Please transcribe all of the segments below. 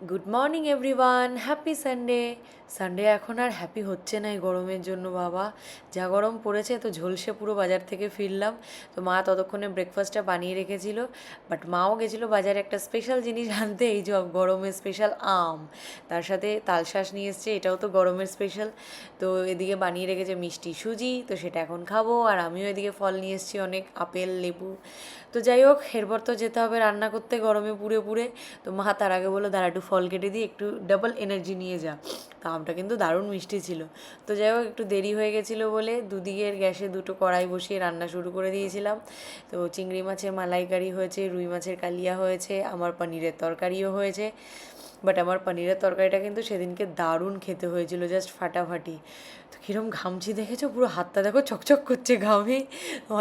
Good morning everyone, happy Sunday. Sunday এখন আর happy হচ্ছে না এই গরমের জন্য বাবা, যা গরম পড়েছে। তো ঝলসে পুরো বাজার থেকে ফিরলাম। তো মা ততক্ষণে ব্রেকফাস্টটা বানিয়ে রেখেছিল, বাট মাও গেছিলো বাজারে একটা স্পেশাল জিনিস আনতে, এই যে গরমের স্পেশাল আম, তার সাথে তালশাঁস নিয়ে এসছে, এটাও তো গরমের স্পেশাল। তো এদিকে বানিয়ে রেখেছে মিষ্টি সুজি, তো সেটা এখন খাবো। আর আমিও এদিকে ফল নিয়ে এসেছি অনেক, আপেল লেবু। তো যাই হোক, এরপর তো যেতে হবে রান্না করতে গরমে পুড়ে পুড়ে। তো মা তার আগে বললো দাঁড়া একটু ফল কেটে দিয়ে একটু ডাবল এনার্জি নিয়ে যা। তো আমটা কিন্তু দারুণ মিষ্টি ছিল। তো যাই হোক, একটু দেরি হয়ে গেছিলো বলে দুদিকের গ্যাসে দুটো কড়াই বসিয়ে রান্না শুরু করে দিয়েছিলাম। তো চিংড়ি মাছের মালাইকারি হয়েছে, রুই মাছের কালিয়া হয়েছে, আমার পনিরের তরকারিও হয়েছে। বাট আমার পনিরের তরকারিটা কিন্তু সেদিনকে দারুণ খেতে হয়েছিল, জাস্ট ফাটাফাটি। তো কীরকম ঘামছি দেখেছো, পুরো হাতটা দেখো চকচক করছে ঘামে।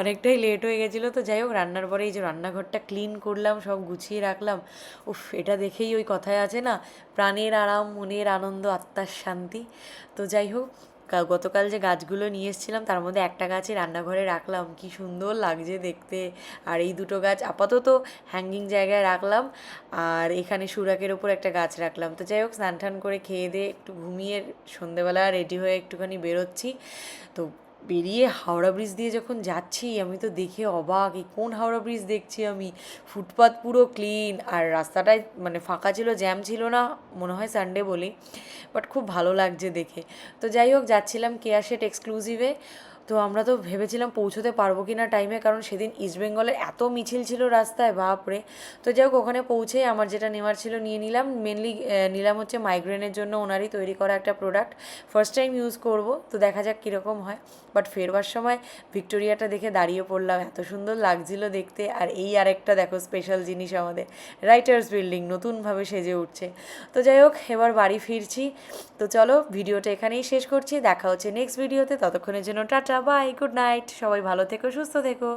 অনেকটাই লেট হয়ে গেছিলো। তো যাই হোক, রান্নার পরে এই যে রান্নাঘরটা ক্লিন করলাম, সব গুছিয়ে রাখলাম। উফ, এটা দেখেই ওই কথায় আছে না, প্রাণের আরাম মনের আনন্দ আত্মার শান্তি। তো যাই হোক, গতকাল যে গাছগুলো নিয়ে এসেছিলাম তার মধ্যে একটা গাছই রান্নাঘরে রাখলাম, কি সুন্দর লাগছে দেখতে। আর এই দুটো গাছ আপাতত হ্যাঙ্গিং জায়গায় রাখলাম, আর এখানে সুরাকের ওপর একটা গাছ রাখলাম। তো যাই হোক, স্নান টান করে খেয়ে দিয়ে একটু ঘুমিয়ে সন্ধেবেলা রেডি হয়ে একটুখানি বেরোচ্ছি। তো বেরিয়ে হাওড়া ব্রিজ দিয়ে যখন যাচ্ছি, আমি তো দেখে অবাক, এই কোন হাওড়া ব্রিজ দেখছি আমি। ফুটপাত পুরো ক্লিন, আর রাস্তাটায় মানে ফাঁকা ছিল, জ্যাম ছিল না, মনে হয় সানডে বলেই। বাট খুব ভালো লাগছে দেখে। তো যাই হোক, যাচ্ছিলাম কেয়া শেঠ এক্সক্লুসিভে। তো আমরা তো ভেবেছিলাম পৌঁছতে পারবো কি না টাইমে, কারণ সেদিন ইস্টবেঙ্গলের এত মিছিল ছিল রাস্তায়, বাপরে। তো যাই হোক, ওখানে পৌঁছে আমার যেটা নেওয়ার ছিল নিয়ে নিলাম। মেনলি নিলাম হচ্ছে মাইগ্রেনের জন্য ওনারই তৈরি করা একটা প্রোডাক্ট, ফার্স্ট টাইম ইউজ করব, তো দেখা যাক কীরকম হয়। বাট ফেরবার সময় ভিক্টোরিয়াটা দেখে দাঁড়িয়ে পড়লাম, এত সুন্দর লাগছিল দেখতে। আর এই আরেকটা দেখো স্পেশাল জিনিস, আমাদের রাইটার্স বিল্ডিং নতুনভাবে সেজে উঠছে। তো যাই হোক, এবার বাড়ি ফিরছি। তো চলো, ভিডিওটা এখানেই শেষ করছি, দেখা হচ্ছে নেক্সট ভিডিওতে। ততক্ষণের জন্য টাটা, বাই, গুড নাইট, সবাই ভালো থেকো, সুস্থ থেকো।